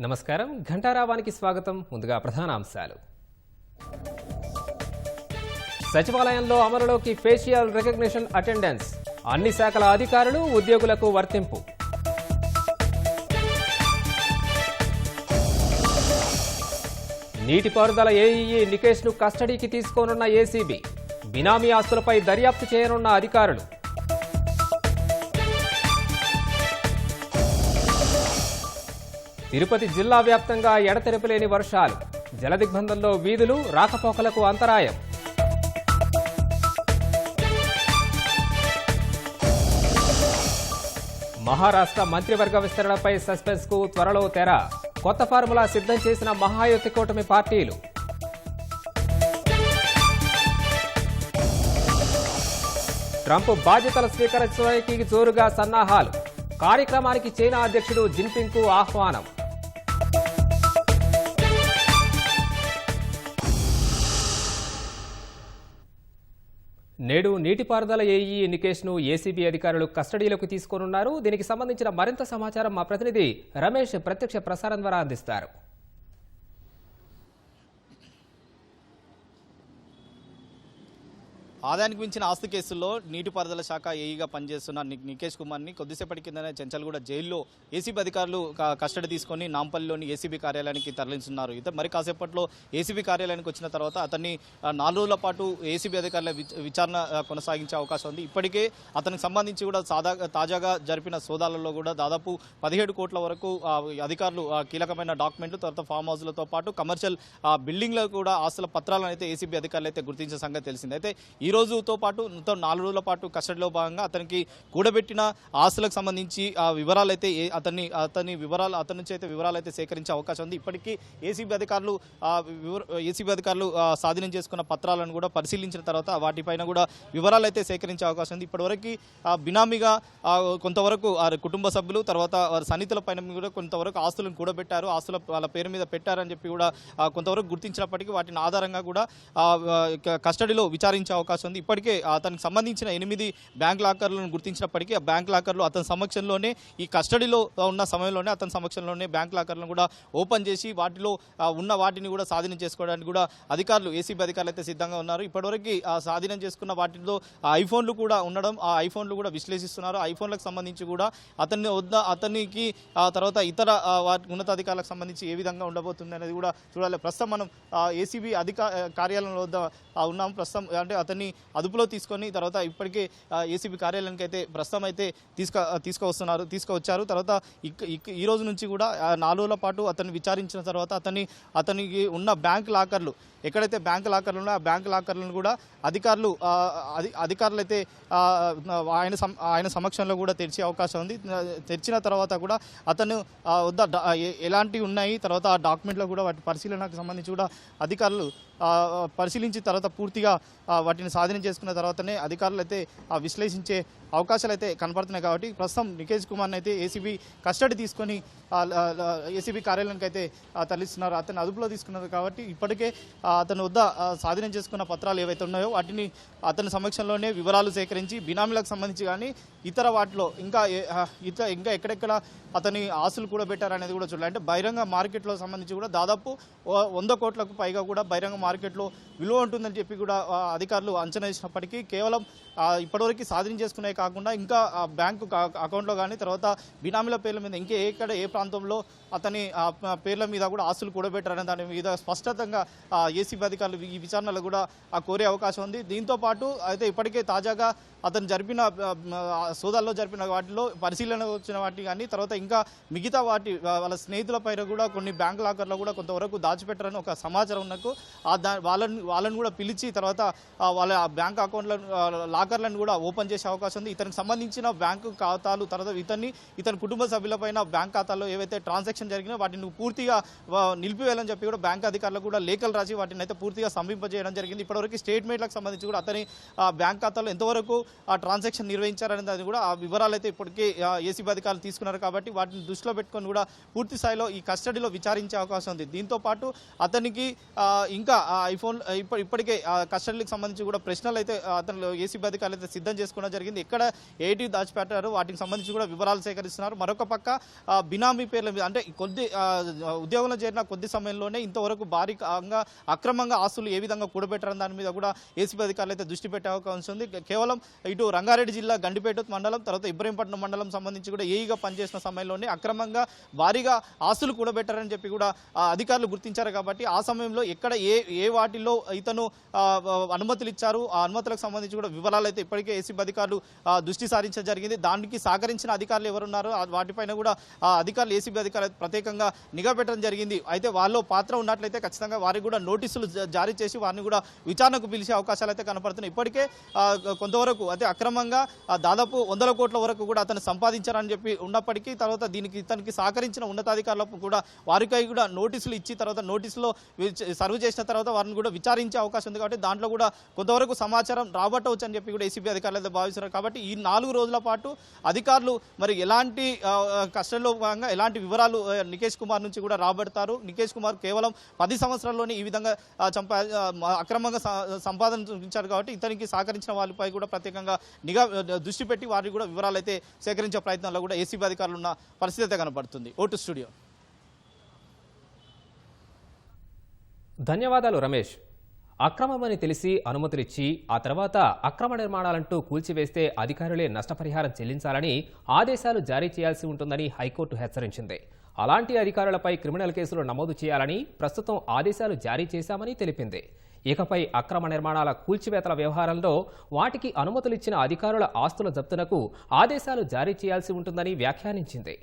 నమస్కారం ఘంటారావానికి స్వాగతం. ముందుగా ప్రధాన అంశాలు. సచివాలయంలో అమలులోకి ఫేషియల్ రికగ్నిషన్ అటెండెన్స్. అన్ని శాఖల అధికారులు ఉద్యోగులకు వర్తింపు. నీటిపారుదల ఏఈఈ నికేష్ను కస్టడీకి తీసుకోనున్న ఏసీబీ. బినామీ ఆస్తులపై దర్యాప్తు చేయనున్న అధికారులు. తిరుపతి జిల్లా వ్యాప్తంగా ఎడతెరపులేని వర్షాలు. జలదిగ్బంధంలో వీధులు రాకపోకలకు అంతరాయం. మహారాష్ట్ర మంత్రివర్గ విస్తరణపై సస్పెన్స్ కు త్వరలో తెర. కొత్త ఫార్ములా సిద్ధం చేసిన మహాయుతి కూటమి పార్టీలు. ట్రంప్ బాధ్యతల స్వీకరించడానికి జోరుగా సన్నాహాలు. కార్యక్రమానికి చైనా అధ్యక్షుడు జిన్పింగ్ కు ఆహ్వానం. నేడు నీటిపారుదల ఏఈఈ నికేష్ను ఏసీబీ అధికారులు కస్టడీలోకి తీసుకోనున్నారు. దీనికి సంబంధించిన మరింత సమాచారం మా ప్రతినిధి రమేష్ ప్రత్యక్ష ప్రసారం ద్వారా అందిస్తారు. ఆదాయానికి మించిన ఆస్తి కేసుల్లో నీటిపారుదల శాఖ ఏఈగా పనిచేస్తున్న నికేష్ కుమార్ని కొద్దిసేపటి కిందనే చెంచల్గూడ జైల్లో ఏసీబీ అధికారులు కస్టడీ తీసుకొని నాంపల్లిలోని ఏసీబీ కార్యాలయానికి తరలించున్నారు. మరి కాసేపట్లో ఏసీబీ కార్యాలయానికి వచ్చిన తర్వాత అతన్ని 4 రోజుల పాటు ఏసీబీ అధికారుల విచారణ కొనసాగించే అవకాశం ఉంది. ఇప్పటికే అతనికి సంబంధించి కూడా తాజాగా జరిపిన సోదాలలో కూడా దాదాపు 17 కోట్ల వరకు అధికారులు కీలకమైన డాక్యుమెంట్లు, తర్వాత ఫామ్ హౌస్లతో పాటు కమర్షియల్ బిల్డింగ్లో కూడా ఆస్తుల పత్రాలను అయితే ఏసీబీ అధికారులు అయితే గుర్తించిన సంగతి తెలిసింది. అయితే ఈ రోజుతో పాటు 4 రోజుల పాటు కస్టడీలో భాగంగా అతనికి కూడబెట్టిన ఆస్తులకు సంబంధించి వివరాలు అయితే అతని నుంచి అయితే వివరాలు అయితే సేకరించే అవకాశం ఉంది. ఇప్పటికీ ఏసీబీ అధికారులు స్వాధీనం చేసుకున్న పత్రాలను కూడా పరిశీలించిన తర్వాత వాటిపైన కూడా వివరాలు అయితే సేకరించే అవకాశం ఉంది. ఇప్పటివరకు బినామీగా కొంతవరకు కుటుంబ సభ్యులు, తర్వాత వారి సన్నిహితుల పైన కూడా కొంతవరకు ఆస్తులను కూడబెట్టారు, ఆస్తుల వాళ్ళ పేరు మీద పెట్టారని చెప్పి కూడా కొంతవరకు గుర్తించినప్పటికీ వాటిని ఆధారంగా కూడా కస్టడీలో విచారించే అవకాశం ఉంది. ఇప్పటికే అతనికి సంబంధించిన 8 బ్యాంక్ లాకర్లను గుర్తించినప్పటికీ ఆ బ్యాంక్ లాకర్లు అతని సమక్షంలోనే, ఈ కస్టడీలో ఉన్న సమయంలోనే అతని సమక్షంలోనే బ్యాంక్ లాకర్లను కూడా ఓపెన్ చేసి వాటిలో ఉన్న వాటిని కూడా స్వాధీనం చేసుకోవడానికి కూడా అధికారులు, ఏసీబీ అధికారులు అయితే సిద్ధంగా ఉన్నారు. ఇప్పటివరకు స్వాధీనం చేసుకున్న వాటిలో ఐఫోన్లు కూడా ఉండడం, ఆ ఐఫోన్లు కూడా విశ్లేషిస్తున్నారు. ఐఫోన్లకు సంబంధించి కూడా అతనికి తర్వాత ఇతర ఉన్నతాధికారులకు సంబంధించి ఏ విధంగా ఉండబోతుంది అనేది కూడా చూడాలి. ప్రస్తుతం మనం ఏసీబీ కార్యాలయంలో ఉన్నాం. ప్రస్తుతం అంటే అతన్ని అదుపులో తీసుకొని తర్వాత ఇప్పటికే ఏసీబీ కార్యాలయానికి అయితే ప్రస్తుతం అయితే తీసుకువచ్చారు. తర్వాత ఈ రోజు నుంచి కూడా 4 రోజుల పాటు అతన్ని విచారించిన తర్వాత అతనికి ఉన్న బ్యాంక్ లాకర్లు, ఎక్కడైతే బ్యాంక్ లాకర్లు ఉన్నాయో ఆ బ్యాంక్ లాకర్లను కూడా అధికారులు అయితే ఆయన సమక్షంలో కూడా తెరిచే అవకాశం ఉంది. తెరిచిన తర్వాత కూడా అతను వద్ద ఎలాంటివి ఉన్నాయి, తర్వాత ఆ డాక్యుమెంట్లో కూడా వాటి పరిశీలనకు సంబంధించి కూడా అధికారులు పరిశీలించిన తర్వాత పూర్తిగా వాటిని స్వాధీనం చేసుకున్న తర్వాతనే అధికారులు అయితే విశ్లేషించే అవకాశాలు అయితే కనపడుతున్నాయి. కాబట్టి ప్రస్తుతం నికేష్ కుమార్ని అయితే ఏసీబీ కస్టడీ తీసుకొని ఏసీబీ కార్యాలయానికి అయితే తరలిస్తున్నారు. అతన్ని అదుపులో తీసుకున్నారు. కాబట్టి ఇప్పటికే అతని వద్ద స్వాధీనం చేసుకున్న పత్రాలు ఏవైతే ఉన్నాయో వాటిని అతని సమక్షంలోనే వివరాలు సేకరించి బినామీలకు సంబంధించి కానీ ఇతర వాటిలో ఇంకా ఎక్కడెక్కడ అతని ఆస్తులు కూడా పెట్టారనేది కూడా చూడాలి. అంటే బహిరంగ మార్కెట్లో సంబంధించి కూడా దాదాపు 100 కోట్లకు పైగా కూడా బహిరంగ మార్కెట్లో విలువ ఉంటుందని చెప్పి కూడా అధికారులు అంచనా వేసినప్పటికీ కేవలం ఇప్పటివరకు స్వాధీనం చేసుకునే కాకుండా ఇంకా బ్యాంకు అకౌంట్లో కానీ తర్వాత బినామీల పేర్ల మీద ఎక్కడ ఏ ప్రాంతంలో అతని పేర్ల మీద కూడా ఆస్తులు కూడబెట్టారనే దాని మీద స్పష్టంగా ఏసీబీ అధికారులు ఈ విచారణలో కూడా కోరే అవకాశం ఉంది. దీంతో పాటు అయితే ఇప్పటికే తాజాగా అతను జరిపిన సోదాల్లో జరిపిన వాటిలో పరిశీలన వచ్చిన వాటి కానీ తర్వాత ఇంకా మిగతా వాటి వాళ్ళ స్నేహితుల పైన కూడా కొన్ని బ్యాంక్ లాకర్లో కూడా కొంతవరకు దాచిపెట్టారని ఒక సమాచారం ఉన్నకు వాళ్ళని కూడా పిలిచి తర్వాత వాళ్ళ బ్యాంక్ లాకర్లను కూడా ఓపెన్ చేసే అవకాశం ఉంది. ఇతనికి సంబంధించిన బ్యాంకు ఖాతాలు, తర్వాత ఇతని కుటుంబ సభ్యులపైన బ్యాంక్ ఖాతాల్లో ఏవైతే ట్రాన్సాక్షన్ జరిగినా వాటిని పూర్తిగా నిలిపివేయాలని చెప్పి కూడా బ్యాంక్ అధికారులు కూడా లేఖలు రాసి వాటిని అయితే పూర్తిగా సమీపింపజేయడం జరిగింది. ఇప్పటివరకు స్టేట్మెంట్లకు సంబంధించి కూడా అతని బ్యాంక్ ఖాతాలో ఎంతవరకు ఆ ట్రాన్సాక్షన్ నిర్వహించారనే దాన్ని కూడా ఆ వివరాలు అయితే ఇప్పటికే ఏసీబీ అధికారులు తీసుకున్నారు. కాబట్టి వాటిని దృష్టిలో పెట్టుకొని కూడా పూర్తి స్థాయిలో ఈ కస్టడీలో విచారించే అవకాశం ఉంది. దీంతో పాటు అతనికి ఇంకా ఐఫోన్ ఇప్పటికే కస్టడీకి సంబంధించి కూడా ప్రశ్నలు అయితే అతను ఏసీబీ అధికారులు అయితే సిద్ధం చేసుకోవడం జరిగింది. ఎక్కడ ఏటి దాచిపెట్టారు వాటికి సంబంధించి కూడా వివరాలు సేకరిస్తున్నారు. మరొక పక్క బినామీ పేర్ల మీద అంటే కొద్ది ఉద్యోగంలో చేరిన కొద్ది సమయంలోనే ఇంతవరకు భారీగా అక్రమంగా ఆస్తులు ఏ విధంగా కూడబెట్టారని దాని మీద కూడా ఏసీబీ అధికారులు అయితే దృష్టి పెట్టే అవకాశం ఉంది. కేవలం ఇటు రంగారెడ్డి జిల్లా గండిపేట మండలం తర్వాత ఇబ్రహీంపట్నం మండలం సంబంధించి కూడా ఏఈగా పనిచేసిన సమయంలోనే అక్రమంగా భారీగా ఆస్తులు కూడబెట్టారని చెప్పి కూడా అధికారులు గుర్తించారు. కాబట్టి ఆ సమయంలో ఎక్కడ ఏ వాటిలో ఇతను అనుమతులు ఇచ్చారు, ఆ అనుమతులకు సంబంధించి కూడా వివరాలు అయితే ఇప్పటికే ఏసీబీ అధికారులు దృష్టి సారించడం జరిగింది. దానికి సహకరించిన అధికారులు ఎవరున్నారో వాటిపైన కూడా అధికారులు ఏసీబీ అధికారులు ప్రత్యేకంగా నిఘా పెట్టడం జరిగింది. అయితే వాళ్ళలో పాత్ర ఉన్నట్లయితే ఖచ్చితంగా వారికి కూడా నోటీసులు జారీ చేసి వారిని కూడా విచారణకు పిలిచే అవకాశాలు అయితే కనపడుతున్నాయి. ఇప్పటికే కొంతవరకు అయితే అక్రమంగా దాదాపు 100 కోట్ల వరకు కూడా అతను సంపాదించారని చెప్పి ఉన్నప్పటికీ తర్వాత ఇతనికి సహకరించిన ఉన్నతాధికారులకు కూడా వారికి కూడా నోటీసులు ఇచ్చి తర్వాత నోటీసులో సర్వ్ చేసిన తర్వాత వారిని కూడా విచారించే అవకాశం ఉంది. కాబట్టి దాంట్లో కూడా కొంతవరకు సమాచారం రాబట్టవచ్చు అని చెప్పి కూడా ఏసీబీ అధికారులు అయితే భావిస్తున్నారు. కాబట్టి ఈ 4 రోజుల పాటు అధికారులు మరి ఎలాంటి కస్టడీలో భాగంగా ఎలాంటి వివరాలు నికేష్ కుమార్ నుంచి కూడా రాబడతారు. నికేష్ కుమార్ కేవలం 10 సంవత్సరాల్లోనే ఈ విధంగా అక్రమంగా సంపాదించారు. కాబట్టి ఇతనికి సహకరించిన వాళ్ళపై కూడా ప్రత్యేకంగా నిఘా దృష్టి పెట్టి వారికి కూడా వివరాలు అయితే సేకరించే ప్రయత్నంలో కూడా ఏసీబీ అధికారులు ఉన్న పరిస్థితి అయితే కనపడుతుంది. Vote studio. ధన్యవాదాలు రమేష్. అక్రమమని తెలిసి అనుమతులిచ్చి ఆ తర్వాత అక్రమ నిర్మాణాలంటూ కూల్చివేస్తే అధికారులే నష్టపరిహారం చెల్లించాలని ఆదేశాలు జారీ చేయాల్సి ఉంటుందని హైకోర్టు హెచ్చరించింది. అలాంటి అధికారులపై క్రిమినల్ కేసులు నమోదు చేయాలని ప్రస్తుతం ఆదేశాలు జారీ చేశామని తెలిపింది. ఇకపై అక్రమ నిర్మాణాల కూల్చివేతల వ్యవహారంలో వాటికి అనుమతులిచ్చిన అధికారుల ఆస్తుల జప్తునకు ఆదేశాలు జారీ చేయాల్సి ఉంటుందని వ్యాఖ్యానించింది.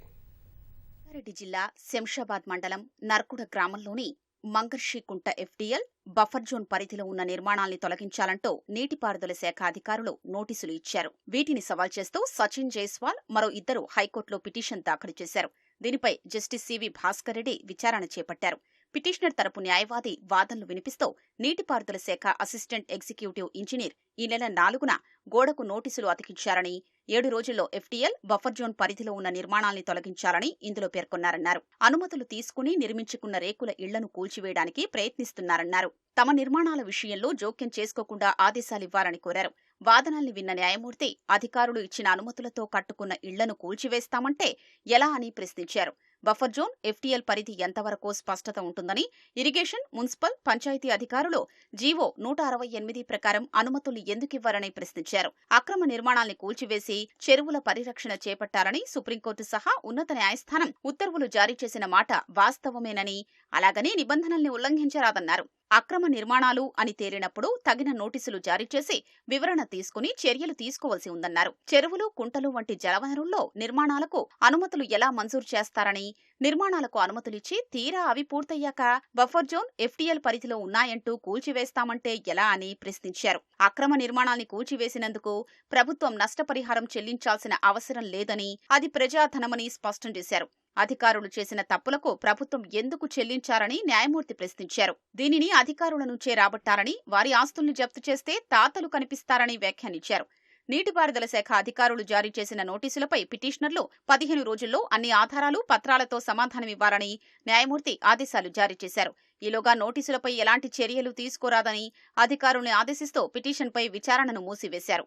రంగారెడ్డి జిల్లా శంషాబాద్ మండలం నర్కుడ గ్రామంలోని మంగర్షికుంట ఎఫ్టీఎల్ బఫర్ జోన్ పరిధిలో ఉన్న నిర్మాణాల్ని తొలగించాలంటూ నీటిపారుదల శాఖ అధికారులు నోటీసులు ఇచ్చారు. వీటిని సవాల్ చేస్తూ సచిన్ జైస్వాల్ మరో 2 హైకోర్టులో పిటిషన్ దాఖలు చేశారు. దీనిపై జస్టిస్ సివి భాస్కర్ రెడ్డి విచారణ చేపట్టారు. పిటిషనర్ తరపు న్యాయవాది వాదనలు వినిపిస్తూ నీటిపారుదల శాఖ అసిస్టెంట్ ఎగ్జిక్యూటివ్ ఇంజనీర్ ఈ నెల 4న గోడకు నోటీసులు అతికించారని 7 రోజుల్లో ఎఫ్టీఎల్ బఫర్ జోన్ పరిధిలో ఉన్న నిర్మాణాల్ని తొలగించాలని ఇందులో పేర్కొన్నారన్నారు. అనుమతులు తీసుకుని నిర్మించుకున్న రేకుల ఇళ్లను కూల్చివేయడానికి ప్రయత్నిస్తున్నారన్నారు. తమ నిర్మాణాల విషయంలో జోక్యం చేసుకోకుండా ఆదేశాలివ్వాలని కోరారు. వాదనల్ని విన్న న్యాయమూర్తి అధికారులు ఇచ్చిన అనుమతులతో కట్టుకున్న ఇళ్లను కూల్చివేస్తామంటే ఎలా అని ప్రశ్నించారు. బఫర్ జోన్ ఎఫ్టీఎల్ పరిధి ఎంతవరకో స్పష్టత ఉంటుందని, ఇరిగేషన్, మున్సిపల్, పంచాయతీ అధికారులు జీవో 168 ప్రకారం అనుమతులు ఎందుకివ్వారని ప్రశ్నించారు. అక్రమ నిర్మాణాల్ని కూల్చివేసి చెరువుల పరిరక్షణ చేపట్టాలని సుప్రీంకోర్టు సహా ఉన్నత న్యాయస్థానం ఉత్తర్వులు జారీ చేసిన మాట వాస్తవమేనని, అలాగని నిబంధనల్ని ఉల్లంఘించరాదన్నారు. అక్రమ నిర్మాణాలు అని తేలినప్పుడు తగిన నోటీసులు జారీ చేసి వివరణ తీసుకుని చర్యలు తీసుకోవాల్సి ఉందన్నారు. చెరువులు, కుంటలు వంటి జలవనరుల్లో నిర్మాణాలకు అనుమతులు ఎలా మంజూరు చేస్తారని, నిర్మాణాలకు అనుమతులిచ్చి తీరా అవి పూర్తయ్యాక బఫర్ జోన్ ఎఫ్టీఎల్ పరిధిలో ఉన్నాయంటూ కూల్చివేస్తామంటే ఎలా అని ప్రశ్నించారు. అక్రమ నిర్మాణాల్ని కూల్చివేసినందుకు ప్రభుత్వం నష్టపరిహారం చెల్లించాల్సిన అవసరం లేదని, అది ప్రజాధనమని స్పష్టం చేశారు. అధికారులు చేసిన తప్పులకు ప్రభుత్వం ఎందుకు చెల్లించారని న్యాయమూర్తి ప్రశ్నించారు. దీనిని అధికారుల నుంచే రాబట్టారని, వారి ఆస్తుల్ని జప్తు చేస్తే తాతలు కనిపిస్తారని వ్యాఖ్యానించారు. నీటిపారుదల శాఖ అధికారులు జారీ చేసిన నోటీసులపై పిటిషనర్లు 15 రోజుల్లో అన్ని ఆధారాలు, పత్రాలతో సమాధానమివ్వాలని న్యాయమూర్తి ఆదేశాలు జారీ చేశారు. ఈలోగా నోటీసులపై ఎలాంటి చర్యలు తీసుకోరాదని అధికారుల్ని ఆదేశిస్తూ పిటిషన్పై విచారణను మూసివేశారు.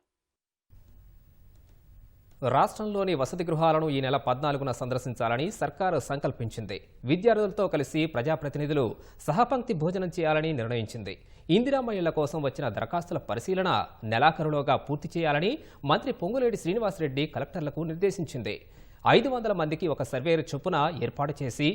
రాష్ట్రంలోని వసతి గృహాలను ఈ నెల 14న సందర్శించాలని సర్కారు సంకల్పించింది. విద్యార్థులతో కలిసి ప్రజాప్రతినిధులు సహపంక్తి భోజనం చేయాలని నిర్ణయించింది. ఇందిరమ్మ ఇళ్ల కోసం వచ్చిన దరఖాస్తుల పరిశీలన నెలాఖరులోగా పూర్తి చేయాలని మంత్రి పొంగులేటి శ్రీనివాసరెడ్డి కలెక్టర్లకు నిర్దేశించింది. 500 మందికి ఒక సర్వేరు చొప్పున ఏర్పాటు చేసి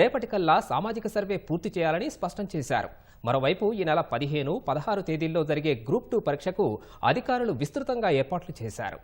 రేపటికల్లా సామాజిక సర్వే పూర్తి చేయాలని స్పష్టం చేశారు. మరోవైపు ఈ నెల 15, 16 తేదీల్లో జరిగే గ్రూప్ 2 పరీక్షకు అధికారులు విస్తృతంగా ఏర్పాట్లు చేశారు.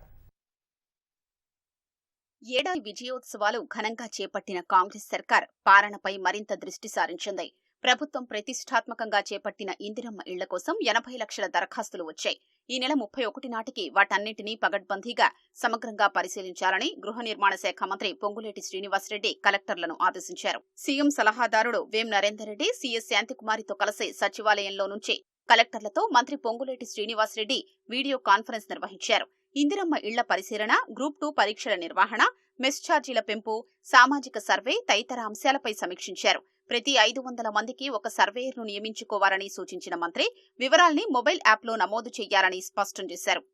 ఏడాది విజయోత్సవాలు ఘనంగా చేపట్టిన కాంగ్రెస్ సర్కార్ పాలనపై మరింత దృష్టి సారించింది. ప్రభుత్వం ప్రతిష్టాత్మకంగా చేపట్టిన ఇందిరమ్మ ఇళ్ల కోసం 80 లక్షల దరఖాస్తులు వచ్చాయి. ఈ నెల 31 నాటికి వాటన్నింటినీ పగడ్బందీగా సమగ్రంగా పరిశీలించాలని గృహ నిర్మాణ శాఖ మంత్రి పొంగులేటి శ్రీనివాసరెడ్డి కలెక్టర్లను ఆదేశించారు. సీఎం సలహాదారుడు వేం నరేందర్ రెడ్డి సీఎస్ శాంతికుమారితో కలిసి సచివాలయంలో నుంచి కలెక్టర్లతో మంత్రి పొంగులేటి శ్రీనివాసరెడ్డి వీడియో కాన్ఫరెన్స్ నిర్వహించారు. ఇందిరమ్మ ఇళ్ల పరిశీలన, గ్రూప్ 2 పరీక్షల నిర్వహణ, మెస్ ఛార్జీల పెంపు, సామాజిక సర్వే తదితర అంశాలపై సమీక్షించారు. ప్రతి 500 మందికి ఒక సర్వేయర్ను నియమించుకోవాలని సూచించిన మంత్రి వివరాల్ని మొబైల్ యాప్లో నమోదు చేయాలని స్పష్టం చేశారు.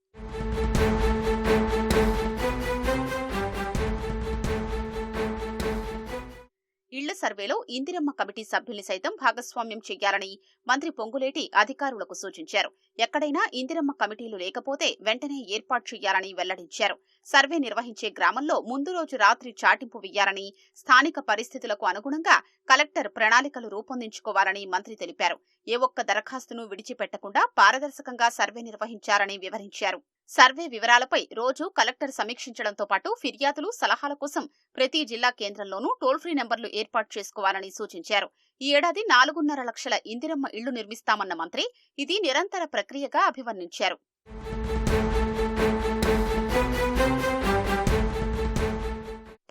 ఇళ్ల సర్వేలో ఇందిరమ్మ కమిటీ సభ్యుల్ని సైతం భాగస్వామ్యం చేయాలని మంత్రి పొంగులేటి అధికారులకు సూచించారు. ఎక్కడైనా ఇందిరమ్మ కమిటీలు లేకపోతే వెంటనే ఏర్పాటు చేయాలని వెల్లడించారు. సర్వే నిర్వహించే గ్రామంలో ముందు రోజు రాత్రి చాటింపు వేయాలని, స్థానిక పరిస్థితులకు అనుగుణంగా కలెక్టర్ ప్రణాళికలు రూపొందించుకోవాలని మంత్రి తెలిపారు. ఏ ఒక్క దరఖాస్తును విడిచిపెట్టకుండా పారదర్శకంగా సర్వే నిర్వహించారని వివరించారు. సర్వే వివరాలపై రోజు కలెక్టర్ సమీక్షించడంతో పాటు ఫిర్యాదులు, సలహాల కోసం ప్రతి జిల్లా కేంద్రంలోనూ టోల్ ఫ్రీ నెంబర్లు ఏర్పాటు చేసుకోవాలని సూచించారు. ఈ ఏడాది 4.5 లక్షల ఇందిరమ్మ ఇళ్లు నిర్మిస్తామన్న మంత్రి ఇది నిరంతర ప్రక్రియగా అభివర్ణించారు.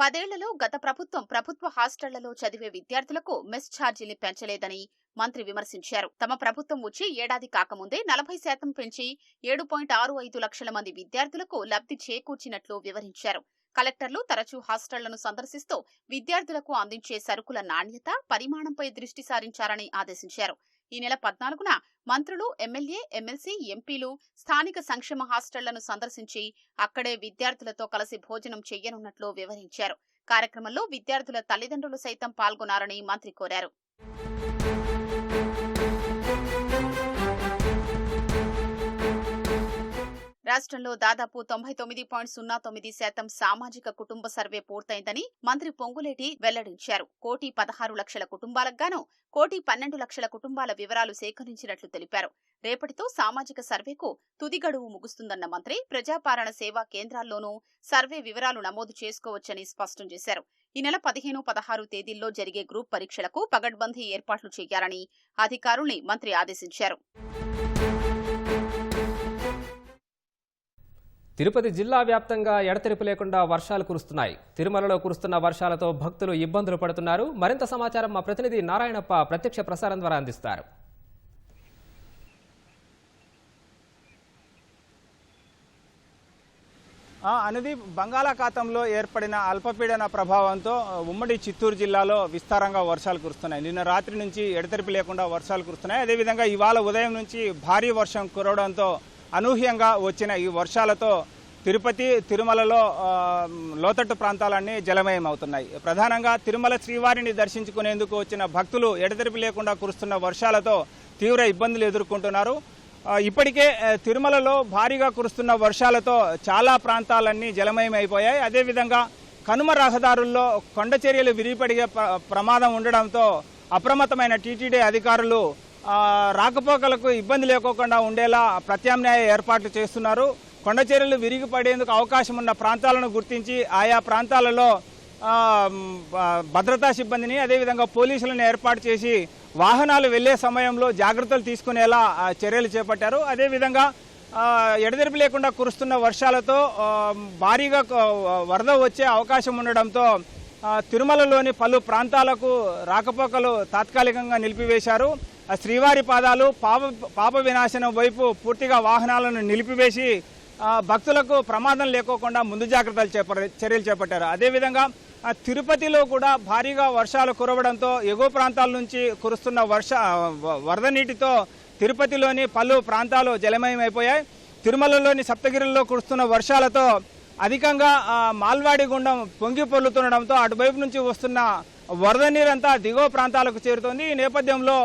పదేళ్లలో గత ప్రభుత్వ హాస్టళ్లలో చదివే విద్యార్థులకు మెస్ ఛార్జీల్ని పెంచలేదని మంత్రి విమర్శించారు. తమ ప్రభుత్వం వచ్చి ఏడాది కాకముందే 40% పెంచి 7.65 లక్షల మంది విద్యార్థులకు లబ్ధి చేకూర్చినట్లు వివరించారు. కలెక్టర్లు తరచూ హాస్టళ్లను సందర్శిస్తూ విద్యార్థులకు అందించే సరుకుల నాణ్యత, పరిమాణంపై దృష్టి సారించారని ఆదేశించారు. ఈ నెల 14న మంత్రులు, ఎమ్మెల్యే, ఎమ్మెల్సీ, ఎంపీలు స్థానిక సంక్షేమ హాస్టళ్లను సందర్శించి అక్కడే విద్యార్థులతో కలిసి భోజనం చేయనున్నట్లు వివరించారు. కార్యక్రమంలో విద్యార్థుల తల్లిదండ్రులు సైతం పాల్గొన్నారని మంత్రి కోరారు. రాష్ట్రంలో దాదాపు 99.09% సామాజిక కుటుంబ సర్వే పూర్తయిందని మంత్రి పొంగులేటి వెల్లడించారు. 1,16 లక్షల కుటుంబాలకు గాను 1,12 లక్షల కుటుంబాల వివరాలు సేకరించినట్లు తెలిపారు. రేపటితో సామాజిక సర్వేకు తుది గడువు ముగుస్తుందన్న మంత్రి ప్రజాపాలన సేవా కేంద్రాల్లోనూ సర్వే వివరాలు నమోదు చేసుకోవచ్చని స్పష్టం చేశారు. ఈ నెల 15, 16 తేదీల్లో జరిగే గ్రూప్ పరీక్షలకు పగడ్బందీ ఏర్పాట్లు చేయాలని అధికారుల్ని మంత్రి ఆదేశించారు. తిరుపతి జిల్లా వ్యాప్తంగా ఎడతెరిపి లేకుండా వర్షాలు కురుస్తున్నాయి. తిరుమలలో కురుస్తున్న వర్షాలతో భక్తులు ఇబ్బందులు పడుతున్నారు. మరింత సమాచారం మా ప్రతినిధి నారాయణప్ప ప్రత్యక్ష ప్రసారం ద్వారా అందిస్తారు. అనేది బంగాళాఖాతంలో ఏర్పడిన అల్పపీడన ప్రభావంతో ఉమ్మడి చిత్తూరు జిల్లాలో విస్తారంగా వర్షాలు కురుస్తున్నాయి. నిన్న రాత్రి నుంచి ఎడతెరిపి లేకుండా వర్షాలు కురుస్తున్నాయి. అదేవిధంగా ఇవాళ ఉదయం నుంచి భారీ వర్షం కురవడంతో అనూహ్యంగా వచ్చిన ఈ వర్షాలతో తిరుపతి, తిరుమలలో లోతట్టు ప్రాంతాలన్నీ జలమయం అవుతున్నాయి. ప్రధానంగా తిరుమల శ్రీవారిని దర్శించుకునేందుకు వచ్చిన భక్తులు ఎడతెరిపి లేకుండా కురుస్తున్న వర్షాలతో తీవ్ర ఇబ్బందులు ఎదుర్కొంటున్నారు. ఇప్పటికే తిరుమలలో భారీగా కురుస్తున్న వర్షాలతో చాలా ప్రాంతాలన్నీ జలమయం అయిపోయాయి. అదేవిధంగా కనుమ రహదారుల్లో కొండ చర్యలు విరిగిపడే ప్రమాదం ఉండడంతో అప్రమత్తమైన టీటీడీ అధికారులు రాకపోకలకు ఇబ్బంది లేకోకుండా ఉండేలా ప్రత్యామ్నాయ ఏర్పాట్లు చేస్తున్నారు. కొండ చర్యలు విరిగిపడేందుకు అవకాశం ఉన్న ప్రాంతాలను గుర్తించి ఆయా ప్రాంతాలలో భద్రతా సిబ్బందిని, అదేవిధంగా పోలీసులను ఏర్పాటు చేసి వాహనాలు వెళ్లే సమయంలో జాగ్రత్తలు తీసుకునేలా చర్యలు చేపట్టారు. అదేవిధంగా ఎడతెరిపి లేకుండా కురుస్తున్న వర్షాలతో భారీగా వరద వచ్చే అవకాశం ఉండడంతో తిరుమలలోని పలు ప్రాంతాలకు రాకపోకలు తాత్కాలికంగా నిలిపివేశారు. శ్రీవారి పాదాలు పాప వినాశనం వైపు పూర్తిగా వాహనాలను నిలిపివేసి భక్తులకు ప్రమాదం లేకోకుండా ముందు జాగ్రత్తలు చర్యలు చేపట్టారు. అదేవిధంగా తిరుపతిలో కూడా భారీగా వర్షాలు కురవడంతో ఎగువ ప్రాంతాల నుంచి కురుస్తున్న వరద నీటితో తిరుపతిలోని పలు ప్రాంతాలు జలమయమైపోయాయి. తిరుమలలోని సప్తగిరిలో కురుస్తున్న వర్షాలతో అధికంగా మాల్వాడి గుండం పొంగి పొర్లుతుండడంతో అటువైపు నుంచి వస్తున్న వరద నీరంతా దిగువ ప్రాంతాలకు చేరుతోంది. ఈ నేపథ్యంలో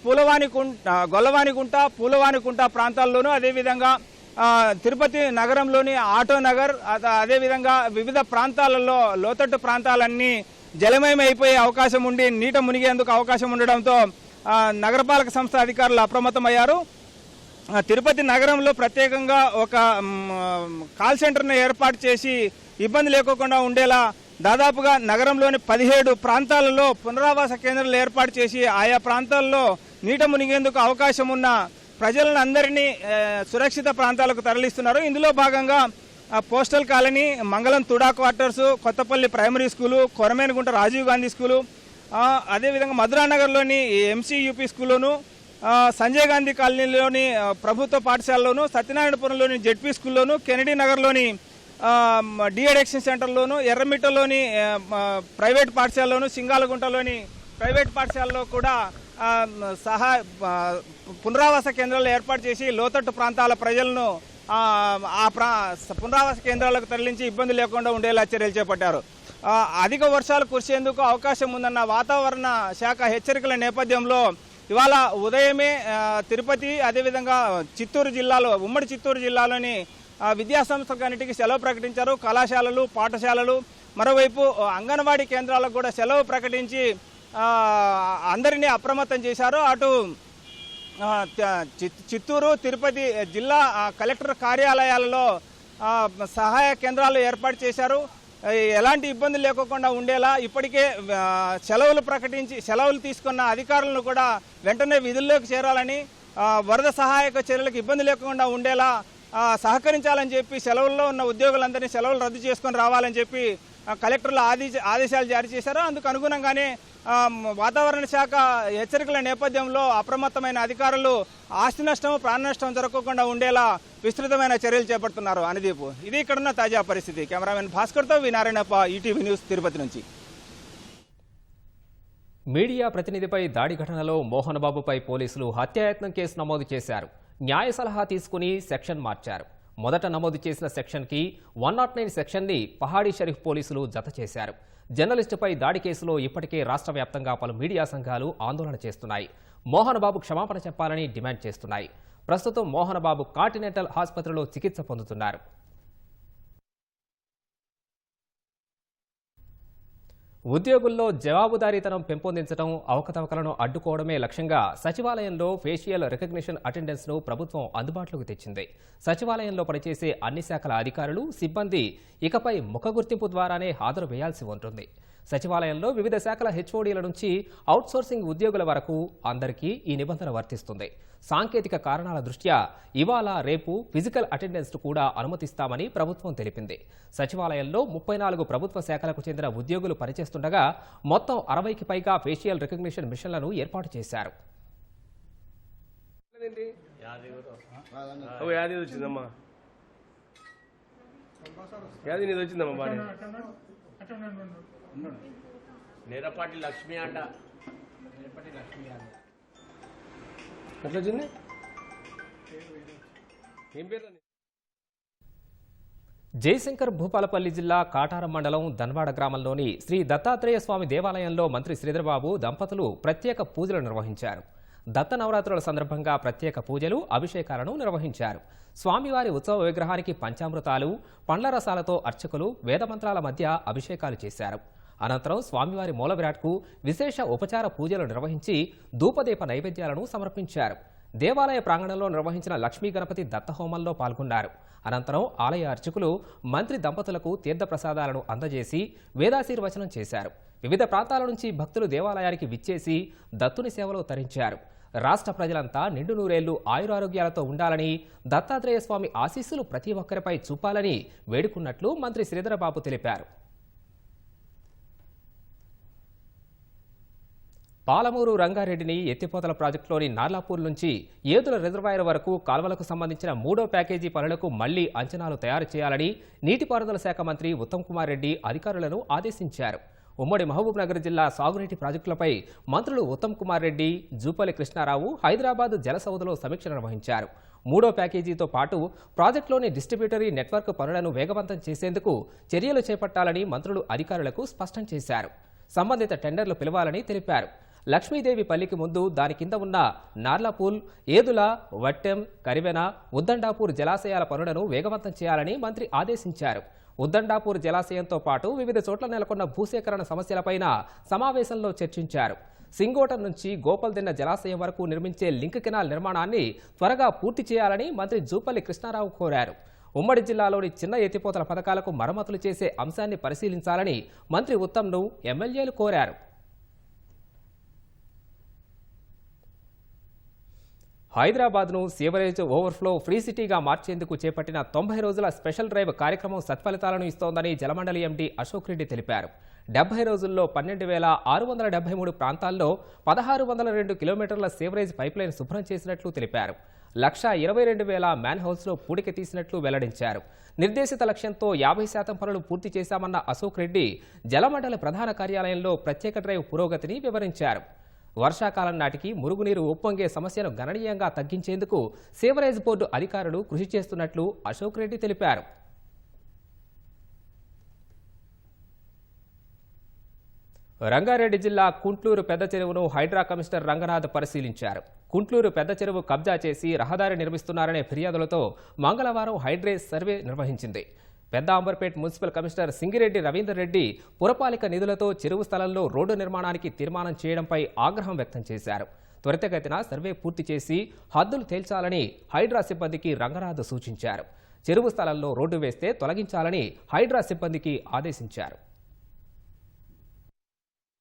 గొల్లవానికుంట, పూలవానికుంట ప్రాంతాల్లోనూ, అదేవిధంగా తిరుపతి నగరంలోని ఆటో నగర్, అదేవిధంగా వివిధ ప్రాంతాలలో లోతట్టు ప్రాంతాలన్నీ జలమయం అయిపోయే అవకాశం ఉండి నీట మునిగేందుకు అవకాశం ఉండడంతో నగరపాలక సంస్థ అధికారులు అప్రమత్తమయ్యారు. తిరుపతి నగరంలో ప్రత్యేకంగా ఒక కాల్ సెంటర్ను ఏర్పాటు చేసి ఇబ్బంది లేకోకుండా ఉండేలా దాదాపుగా నగరంలోని 17 ప్రాంతాలలో పునరావాస కేంద్రాలు ఏర్పాటు చేసి ఆయా ప్రాంతాల్లో నీట మునిగేందుకు అవకాశం ఉన్న ప్రజలను అందరినీ సురక్షిత ప్రాంతాలకు తరలిస్తున్నారు. ఇందులో భాగంగా postal colony, Mangalam TUDA quarters, Kothapalli primary school, Koramenagunta Rajiv Gandhi school, అదేవిధంగా మధురానగర్లోని ఎంసీయూపీ స్కూల్లోను, సంజయ్ గాంధీ కాలనీలోని ప్రభుత్వ పాఠశాలలోను, సత్యనారాయణపురంలోని జెడ్పీ స్కూల్లోను, కెనడీ నగర్లోని డిఎడక్షన్ సెంటర్లోను, ఎర్రమిట్టలోని ప్రైవేట్ పాఠశాలలోను, సింగాలగుంటలోని ప్రైవేట్ పాఠశాలలో కూడా పునరావాస కేంద్రాలు ఏర్పాటు చేసి లోతట్టు ప్రాంతాల ప్రజలను పునరావాస కేంద్రాలకు తరలించి ఇబ్బంది లేకుండా ఉండేలా చర్యలు చేపట్టారు. అధిక వర్షాలు కురిసేందుకు అవకాశం ఉందన్న వాతావరణ శాఖ హెచ్చరికల నేపథ్యంలో ఇవాళ ఉదయమే తిరుపతి, అదేవిధంగా చిత్తూరు జిల్లాలో, ఉమ్మడి చిత్తూరు జిల్లాలోని విద్యాసంస్థలన్నిటికీ సెలవు ప్రకటించారు. కళాశాలలు, పాఠశాలలు, మరోవైపు అంగన్వాడీ కేంద్రాలకు కూడా సెలవు ప్రకటించి అందరినీ అప్రమత్తం చేశారు. అటు చిత్తూరు, తిరుపతి జిల్లా కలెక్టర్ కార్యాలయాలలో సహాయ కేంద్రాలు ఏర్పాటు చేశారు. ఎలాంటి ఇబ్బందులు లేకుండా ఉండేలా ఇప్పటికే సెలవులు తీసుకున్న అధికారులను కూడా వెంటనే విధుల్లోకి చేరాలని, వరద సహాయక చర్యలకు ఇబ్బంది లేకుండా ఉండేలా సహకరించాలని చెప్పి సెలవుల్లో ఉన్న ఉద్యోగులందరినీ సెలవులు రద్దు చేసుకొని రావాలని చెప్పి కలెక్టర్లు ఆదేశాలు జారీ చేశారు. అందుకు అనుగుణంగానే వాతావరణ శాఖ హెచ్చరికల నేపథ్యంలో అప్రమత్తమైన అధికారులు ఆస్తి నష్టం, ప్రాణ నష్టం జరగకుండా ఉండేలా విస్తృతమైన చర్యలు చేపడుతున్నారు. అనుదీప్, ఇది ఇక్కడున్న తాజా పరిస్థితి. కెమెరామెన్ భాస్కర్తో వి నారాయణప్ప, ఈటీవీ న్యూస్, తిరుపతి నుంచి. మీడియా ప్రతినిధిపై దాడి ఘటనలో మోహన్ బాబుపై పోలీసులు హత్యాయత్నం కేసు నమోదు చేశారు. న్యాయ సలహా తీసుకుని సెక్షన్ మార్చారు. మొదట నమోదు చేసిన సెక్షన్కి 109 సెక్షన్ని పహాడీ షరీఫ్ పోలీసులు జత చేశారు. జర్నలిస్టుపై దాడి కేసులో ఇప్పటికే రాష్ట్ర వ్యాప్తంగా పలు మీడియా సంఘాలు ఆందోళన చేస్తున్నాయి. మోహన్ బాబు క్షమాపణ చెప్పాలని డిమాండ్ చేస్తున్నాయి. ప్రస్తుతం మోహన్ బాబు కాంటినెంటల్ ఆసుపత్రిలో చికిత్స పొందుతున్నారు. ఉద్యోగుల్లో జవాబుదారీతనం పెంపొందించడం, అవకతవకలను అడ్డుకోవడమే లక్ష్యంగా సచివాలయంలో ఫేషియల్ రికగ్నిషన్ అటెండెన్స్ను ప్రభుత్వం అందుబాటులోకి తెచ్చింది. సచివాలయంలో పనిచేసే అన్ని శాఖల అధికారులు, సిబ్బంది ఇకపై ముఖ గుర్తింపు ద్వారానే హాజరు వేయాల్సి ఉంటుంది. సచివాలయంలో వివిధ శాఖల హెచ్ఓడీల నుంచి అవుట్సోర్సింగ్ ఉద్యోగుల వరకు అందరికీ ఈ నిబంధన వర్తిస్తుంది. సాంకేతిక కారణాల దృష్ట్యా ఇవాళ, రేపు ఫిజికల్ అటెండెన్స్ను కూడా అనుమతిస్తామని ప్రభుత్వం తెలిపింది. సచివాలయంలో 34 ప్రభుత్వ శాఖలకు చెందిన ఉద్యోగులు పనిచేస్తుండగా మొత్తం 60కి పైగా ఫేషియల్ రికగ్నిషన్ మిషన్లను ఏర్పాటు చేశారు. నేరపాటి లక్ష్మి అంట. జయశంకర్ భూపాలపల్లి జిల్లా కాటారం మండలం ధన్వాడ గ్రామంలోని శ్రీ దత్తాత్రేయ స్వామి దేవాలయంలో మంత్రి శ్రీధర్బాబు దంపతులు ప్రత్యేక పూజలు నిర్వహించారు. దత్త నవరాత్రుల సందర్భంగా ప్రత్యేక పూజలు, అభిషేకాలను నిర్వహించారు. స్వామివారి ఉత్సవ విగ్రహానికి పంచామృతాలు, పండ్ల రసాలతో అర్చకులు వేదమంత్రాల మధ్య అభిషేకాలు చేశారు. అనంతరం స్వామివారి మూల విరాట్కు విశేష ఉపచార పూజలు నిర్వహించి ధూపదీప నైవేద్యాలను సమర్పించారు. దేవాలయ ప్రాంగణంలో నిర్వహించిన లక్ష్మీ గణపతి దత్తహోమంలో పాల్గొన్నారు. అనంతరం ఆలయ అర్చకులు మంత్రి దంపతులకు తీర్థప్రసాదాలను అందజేసి వేదాశీర్వచనం చేశారు. వివిధ ప్రాంతాల నుంచి భక్తులు దేవాలయానికి విచ్చేసి దత్తుని సేవలో తరించారు. రాష్ట్ర ప్రజలంతా నిండు నూరేళ్లు ఆయురారోగ్యాలతో ఉండాలని, దత్తాత్రేయ స్వామి ఆశీస్సులు ప్రతి ఒక్కరిపై చూపాలని వేడుకున్నట్లు మంత్రి శ్రీధరబాబు తెలిపారు. పాలమూరు రంగారెడ్డిని ఎత్తిపోతల ప్రాజెక్టులోని నార్లాపూర్ నుంచి ఏదుల రిజర్వాయర్ వరకు కాల్వలకు సంబంధించిన 3వ ప్యాకేజీ పనులకు మళ్లీ అంచనాలు తయారు చేయాలని నీటిపారుదల శాఖ మంత్రి ఉత్తమ్ కుమార్ రెడ్డి అధికారులను ఆదేశించారు. ఉమ్మడి మహబూబ్ నగర్ జిల్లా సాగునీటి ప్రాజెక్టులపై మంత్రులు ఉత్తమ్ కుమార్ రెడ్డి, జూపల్లి కృష్ణారావు హైదరాబాద్ జలసౌధలో సమీక్ష నిర్వహించారు. 3వ ప్యాకేజీతో పాటు ప్రాజెక్టులోని డిస్ట్రిబ్యూటరీ నెట్వర్క్ పనులను వేగవంతం చేసేందుకు చర్యలు చేపట్టాలని మంత్రులు అధికారులకు స్పష్టం చేశారు. సంబంధిత టెండర్లు పిలవాలని తెలిపారు. లక్ష్మీదేవి పల్లికి ముందు దాని కింద ఉన్న నార్లాపూల్, ఏదుల, వట్టెం, కరివెన, ఉద్దండాపూర్ జలాశయాల పనులను వేగవంతం చేయాలని మంత్రి ఆదేశించారు. ఉద్దండాపూర్ జలాశయంతో పాటు వివిధ చోట్ల నెలకొన్న భూసేకరణ సమస్యలపైన సమావేశంలో చర్చించారు. సింగోటం నుంచి గోపల్దిన్న జలాశయం వరకు నిర్మించే లింక్ కెనాల్ నిర్మాణాన్ని త్వరగా పూర్తి చేయాలని మంత్రి జూపల్లి కృష్ణారావు కోరారు. ఉమ్మడి జిల్లాలోని చిన్న ఎత్తిపోతల పథకాలకు మరమ్మతులు చేసే అంశాన్ని పరిశీలించాలని మంత్రి ఉత్తమ్ను ఎమ్మెల్యేలు కోరారు. హైదరాబాద్ను సీవరేజ్ ఓవర్ఫ్లో ఫ్రీ సిటీగా మార్చేందుకు చేపట్టిన 90 రోజుల స్పెషల్ డ్రైవ్ కార్యక్రమం సత్ఫలితాలను ఇస్తోందని జలమండలి ఎండీ అశోక్ రెడ్డి తెలిపారు. 70 రోజుల్లో 12,673 ప్రాంతాల్లో 1,602 కిలోమీటర్ల సీవరేజ్ పైప్లైన్ శుభ్రం చేసినట్లు తెలిపారు. 1,22,000 మ్యాన్హోల్స్లో పూడిక తీసినట్లు వెల్లడించారు. నిర్దేశిత లక్ష్యంతో 50% పనులు పూర్తి చేశామన్న అశోక్ రెడ్డి జలమండలి ప్రధాన కార్యాలయంలో ప్రత్యేక డ్రైవ్ పురోగతిని వివరించారు. వర్షాకాలం నాటికి మురుగునీరు ఉప్పొంగే సమస్యను గణనీయంగా తగ్గించేందుకు సేవరేజ్ బోర్డు అధికారులు కృషి చేస్తున్నట్లు అశోక్ రెడ్డి తెలిపారు. రంగారెడ్డి జిల్లా కుంట్లూరు పెద్ద చెరువును హైడ్రా కమిషనర్ రంగనాథ్ పరిశీలించారు. కుంట్లూరు పెద్ద చెరువు కబ్జా చేసి రహదారి నిర్మిస్తున్నారనే ఫిర్యాదులతో మంగళవారం హైడ్రేస్ సర్వే నిర్వహించింది. పెద్ద అంబర్పేట్ మున్సిపల్ కమిషనర్ సింగిరెడ్డి రవీందర్ రెడ్డి పురపాలిక నిధులతో చెరువు స్థలంలో రోడ్డు నిర్మాణానికి తీర్మానం చేయడంపై ఆగ్రహం వ్యక్తం చేశారు. త్వరితగతిన సర్వే పూర్తి చేసి హద్దులు తేల్చాలని హైడ్రా సిబ్బందికి రంగనాథ్ సూచించారు. చెరువు స్థలంలో రోడ్డు వేస్తే తొలగించాలని హైడ్రా సిబ్బందికి ఆదేశించారు.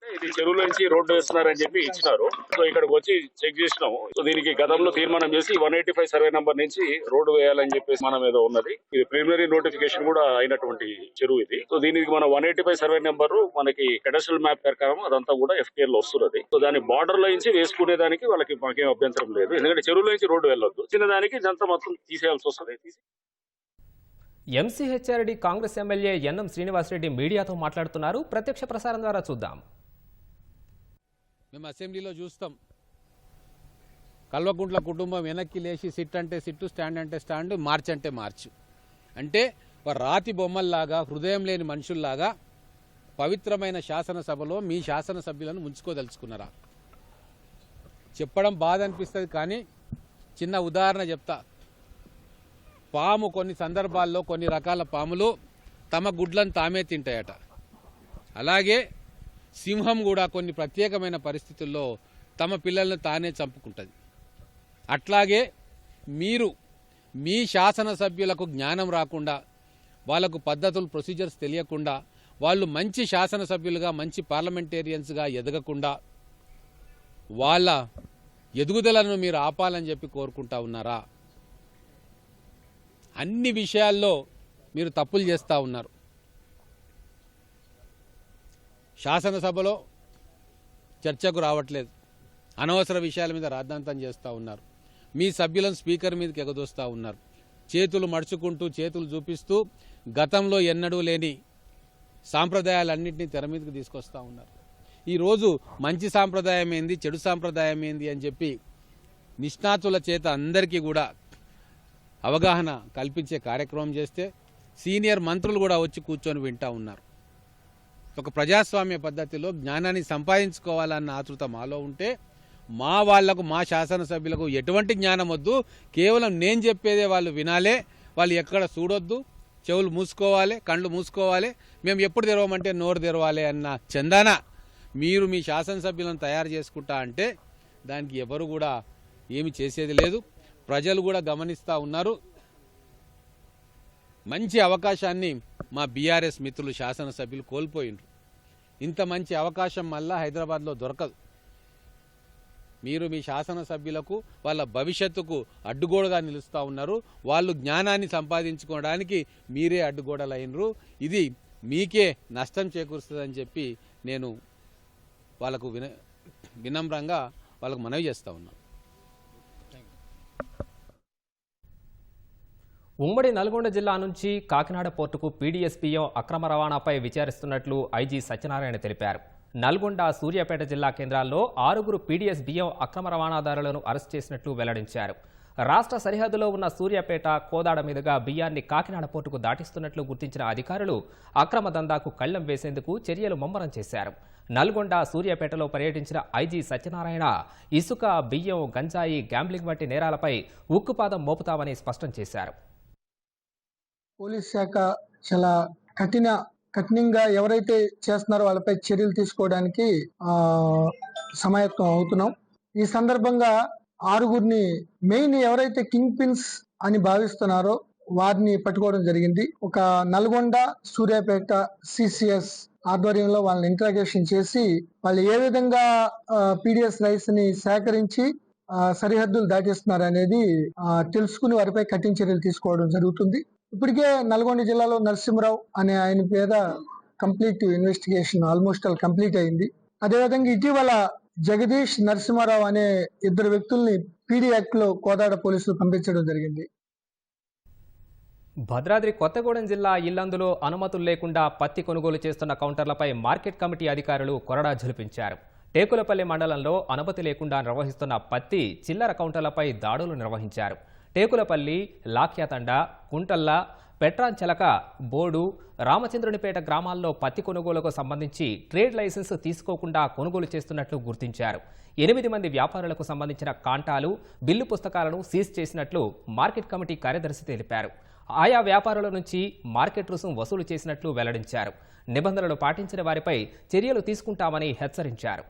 ఇది చెరువులోంచి రోడ్డు వేస్తున్నారని చెప్పి ఇచ్చినారు. సో ఇక్కడికి వచ్చి చెక్ చేసినాము. సో దీనికి గతంలో తీర్మానం చేసి 185 సర్వే నంబర్ నుంచి రోడ్డు వేయాలని చెప్పేసి మనం ఏదో ఉన్నది. ఇది ప్రిలిమినరీ నోటిఫికేషన్ కూడా అయినటువంటి చెరువు ఇది. సో దీనికి మన 185 సర్వే నెంబర్ మనకి కడస్ట్రల్ మ్యాప్ ప్రకారం అదంతా కూడా FKL లో వస్తున్నది. సో దాని బార్డర్ లో నుంచి వేసుకునే దానికి వాళ్ళకి మాకేం అభ్యంతరం లేదు. ఎందుకంటే చెరువులో నుంచి రోడ్డు వెళ్ళొద్దు. చిన్నదానికి ఇదంతా మొత్తం తీసేయాల్సి వస్తుంది. MCHRD Congress MLA NM Srinivasa Reddy మీడియాతో మాట్లాడుతున్నారు. ప్రత్యక్ష ప్రసారం ద్వారా చూద్దాం. మేము అసెంబ్లీలో చూస్తాం, కల్వకుంట్ల కుటుంబం వెనక్కి లేచి సిట్ అంటే సిట్టు, స్టాండ్ అంటే స్టాండ్, మార్చ్ అంటే మార్చ్. అంటే రాతి బొమ్మల్లాగా, హృదయం లేని మనుషుల్లాగా పవిత్రమైన శాసనసభలో మీ శాసనసభ్యులను ఉంచుకోదలుచుకున్నారా? చెప్పడం బాధ అనిపిస్తుంది, కానీ చిన్న ఉదాహరణ చెప్తా. పాము కొన్ని సందర్భాల్లో కొన్ని రకాల పాములు తమ గుడ్లను తామే తింటాయట. అలాగే సింహం కూడా కొన్ని ప్రత్యేకమైన పరిస్థితుల్లో తమ పిల్లలను తానే చంపుకుంటుంది. అట్లాగే మీరు మీ శాసనసభ్యులకు జ్ఞానం రాకుండా, వాళ్లకు పద్ధతులు, ప్రొసీజర్స్ తెలియకుండా, వాళ్ళు మంచి శాసనసభ్యులుగా, మంచి పార్లమెంటేరియన్స్గా ఎదగకుండా వాళ్ళ ఎదుగుదలను మీరు ఆపాలని చెప్పి కోరుకుంటా ఉన్నారా? అన్ని విషయాల్లో మీరు తప్పులు చేస్తూ ఉన్నారు. శాసనసభలో చర్చకు రావట్లేదు, అనవసర విషయాల మీద రాద్ధాంతం చేస్తూ ఉన్నారు. మీ సభ్యులను స్పీకర్ మీదకి ఎగదోస్తూ ఉన్నారు. చేతులు మడుచుకుంటూ, చేతులు చూపిస్తూ గతంలో ఎన్నడూ లేని సాంప్రదాయాలన్నింటినీ తెర మీదకి తీసుకొస్తూ ఉన్నారు. ఈరోజు మంచి సాంప్రదాయం ఏంది, చెడు సాంప్రదాయం ఏంది అని చెప్పి నిష్ణాతుల చేత అందరికీ కూడా అవగాహన కల్పించే కార్యక్రమం చేస్తే సీనియర్ మంత్రులు కూడా వచ్చి కూర్చొని వింటూ ఉన్నారు. ఒక ప్రజాస్వామ్య పద్ధతిలో జ్ఞానాన్ని సంపాదించుకోవాలన్న ఆతృత మాలో ఉంటే, మా వాళ్లకు, మా శాసనసభ్యులకు ఎటువంటి జ్ఞానం వద్దు, కేవలం నేను చెప్పేదే వాళ్ళు వినాలే, వాళ్ళు ఎక్కడ చూడొద్దు, చెవులు మూసుకోవాలి, కళ్ళు మూసుకోవాలి, మేము ఎప్పుడు తెరవమంటే నోరు తెరవాలి అన్న చందాన మీరు మీ శాసనసభ్యులను తయారు చేసుకుంటా అంటే దానికి ఎవరు కూడా ఏమి చేసేది లేదు. ప్రజలు కూడా గమనిస్తూ ఉన్నారు. మంచి అవకాశాన్ని మా బీఆర్ఎస్ మిత్రులు శాసనసభ్యులు కోల్పోయిండ్రు. ఇంత మంచి అవకాశం మళ్ళా హైదరాబాద్లో దొరకదు. మీరు మీ శాసనసభ్యులకు వాళ్ళ భవిష్యత్తుకు అడ్డుగోడగా నిలుస్తూ ఉన్నారు. వాళ్ళు జ్ఞానాన్ని సంపాదించుకోవడానికి మీరే అడ్డుగోడలైనరు. ఇది మీకే నష్టం చేకూరుస్తుందని చెప్పి నేను వాళ్ళకు వినమ్రంగా వాళ్ళకు మనవి చేస్తూ ఉన్నాను. ఉమ్మడి నల్గొండ జిల్లా నుంచి కాకినాడ పోర్టుకు పీడీఎస్ బియ్యం అక్రమ రవాణాపై విచారిస్తున్నట్లు ఐజీ సత్యనారాయణ తెలిపారు. నల్గొండ, సూర్యాపేట జిల్లా కేంద్రాల్లో 6 పీడీఎస్ బియ్యం అక్రమ రవాణాదారులను అరెస్ట్ చేసినట్లు వెల్లడించారు. రాష్ట్ర సరిహద్దులో ఉన్న సూర్యాపేట, కోదాడ మీదుగా బియ్యాన్ని కాకినాడ పోర్టుకు దాటిస్తున్నట్లు గుర్తించిన అధికారులు అక్రమ దందాకు కళ్లెం వేసేందుకు చర్యలు ముమ్మరం చేశారు. నల్గొండ, సూర్యాపేటలో పర్యటించిన ఐజీ సత్యనారాయణ ఇసుక, బియ్యం, గంజాయి, గ్యాంబ్లింగ్ వంటి నేరాలపై ఉక్కుపాదం మోపుతామని స్పష్టం చేశారు. పోలీస్ శాఖ చాలా కఠినంగా ఎవరైతే చేస్తున్నారో వాళ్ళపై చర్యలు తీసుకోవడానికి సమాయత్తం అవుతున్నాం. ఈ సందర్భంగా 6 మెయిన్ ఎవరైతే కింగ్ పిన్స్ అని భావిస్తున్నారో వారిని పట్టుకోవడం జరిగింది. ఒక నల్గొండ, సూర్యాపేట CCS ఆధ్వర్యంలో వాళ్ళని ఇంట్రాగేషన్ చేసి వాళ్ళు ఏ విధంగా పీడీఎస్ రైస్ ని సేకరించి సరిహద్దులు దాటిస్తున్నారు అనేది తెలుసుకుని వారిపై కఠిన చర్యలు తీసుకోవడం జరుగుతుంది. ఇప్పటికే నల్గొండ జిల్లాలో నరసింహరావు అనే ఆయన మీద కంప్లీట్ ఇన్వెస్టిగేషన్ ఆల్మోస్ట్ కంప్లీట్ అయింది. అదేవిధంగా ఇటీవల జగదీష్ నరసింహారావు అనే ఇద్దరు వ్యక్తుల్ని పీడీ యాక్ట్ లో కోదాడ పోలీసులు పంపించడం జరిగింది. భద్రాద్రి కొత్తగూడెం జిల్లా ఇల్లందులో అనుమతులు లేకుండా పత్తి కొనుగోలు చేస్తున్న కౌంటర్లపై మార్కెట్ కమిటీ అధికారులు కొరడా జలిపించారు. టేకులపల్లి మండలంలో అనుమతి లేకుండా నిర్వహిస్తున్న పత్తి చిల్లర కౌంటర్లపై దాడులు నిర్వహించారు. టేకులపల్లి, లాఖ్యాతండ, కుంటల్ల, పెట్రాంచలక, బోడు, రామచంద్రునిపేట గ్రామాల్లో పత్తి కొనుగోలుకు సంబంధించి ట్రేడ్ లైసెన్స్ తీసుకోకుండా కొనుగోలు చేస్తున్నట్లు గుర్తించారు. 8 మంది వ్యాపారులకు సంబంధించిన కాంటాలు, బిల్లు పుస్తకాలను సీజ్ చేసినట్లు మార్కెట్ కమిటీ కార్యదర్శి తెలిపారు. ఆయా వ్యాపారుల నుంచి మార్కెట్ రుసుం వసూలు చేసినట్లు వెల్లడించారు. నిబంధనలు పాటించిన వారిపై చర్యలు తీసుకుంటామని హెచ్చరించారు.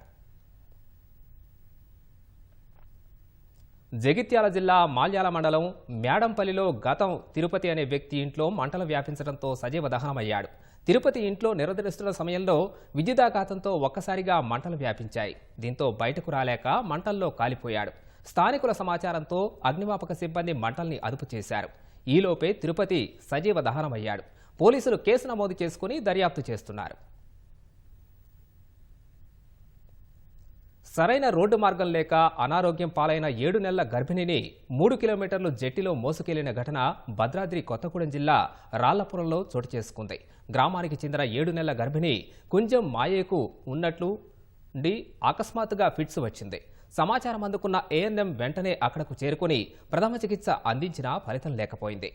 జగిత్యాల జిల్లా మాల్యాల మండలం మేడంపల్లిలో గతం తిరుపతి అనే వ్యక్తి ఇంట్లో మంటలు వ్యాపించడంతో సజీవ దహనమయ్యాడు. తిరుపతి ఇంట్లో నిద్రిస్తున్న సమయంలో విద్యుదాఘాతంతో ఒక్కసారిగా మంటలు వ్యాపించాయి. దీంతో బయటకు రాలేక మంటల్లో కాలిపోయాడు. స్థానికుల సమాచారంతో అగ్నిమాపక సిబ్బంది మంటల్ని అదుపు చేశారు. ఈలోపే తిరుపతి సజీవ దహనమయ్యాడు. పోలీసులు కేసు నమోదు చేసుకుని దర్యాప్తు చేస్తున్నారు. సరైన రోడ్డు మార్గం లేక అనారోగ్యం పాలైన 7 నెలల గర్భిణిని 3 కిలోమీటర్లు జెట్టిలో మోసుకెళ్లిన ఘటన భద్రాద్రి కొత్తగూడెం జిల్లా రాళ్లపురంలో చోటు చేసుకుంది. గ్రామానికి చెందిన 7 నెలల గర్భిణి కుంజం మాయేకు ఉన్నట్లు అకస్మాత్తుగా ఫిట్స్ వచ్చింది. సమాచారం అందుకున్న ఏఎన్ఎం వెంటనే అక్కడకు చేరుకుని ప్రథమ చికిత్స అందించినా ఫలితం లేకపోయింది.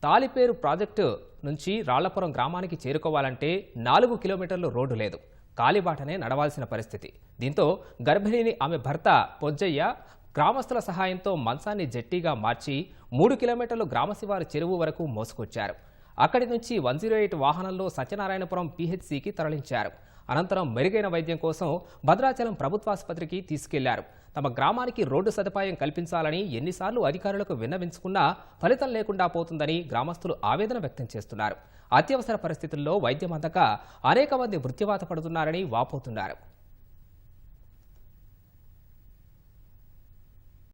తాలిపేరు ప్రాజెక్టు నుంచి రాళ్లపురం గ్రామానికి చేరుకోవాలంటే 4 కిలోమీటర్లు రోడ్డు లేదు. కాలిబాటనే నడవాల్సిన పరిస్థితి. దీంతో గర్భిణిని ఆమె భర్త పొజ్జయ్య గ్రామస్తుల సహాయంతో మంచాన్ని జెట్టీగా మార్చి 3 కిలోమీటర్లు గ్రామశివారు చెరువు వరకు మోసుకొచ్చారు. అక్కడి నుంచి 108 వాహనంలో సత్యనారాయణపురం పీహెచ్సికి తరలించారు. అనంతరం మెరుగైన వైద్యం కోసం భద్రాచలం ప్రభుత్వాసుపత్రికి తీసుకెళ్లారు. తమ గ్రామానికి రోడ్డు సదుపాయం కల్పించాలని ఎన్నిసార్లు అధికారులకు విన్నవించుకున్నా ఫలితం లేకుండా పోతుందని గ్రామస్తులు ఆవేదన వ్యక్తం చేస్తున్నారు. అత్యవసర పరిస్థితుల్లో వైద్యం అందక అనేక మంది మృత్యువాత పడుతున్నారని వాపోతున్నారు.